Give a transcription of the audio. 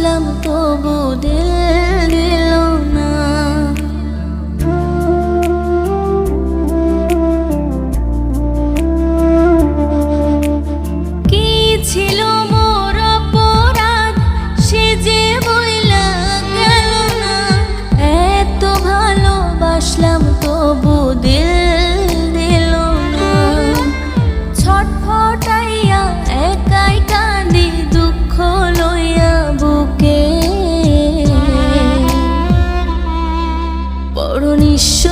বাসলাম তবু দিল দিল না। কি ছিল মোর অপরাধ সে যে বইলা গেল না। এত ভালোবাসলাম তবু দিল দিল না। ছটফটাইয়া একাই কাঁদি দুঃখ লইয়া বুকে, বড় নিঃস্ব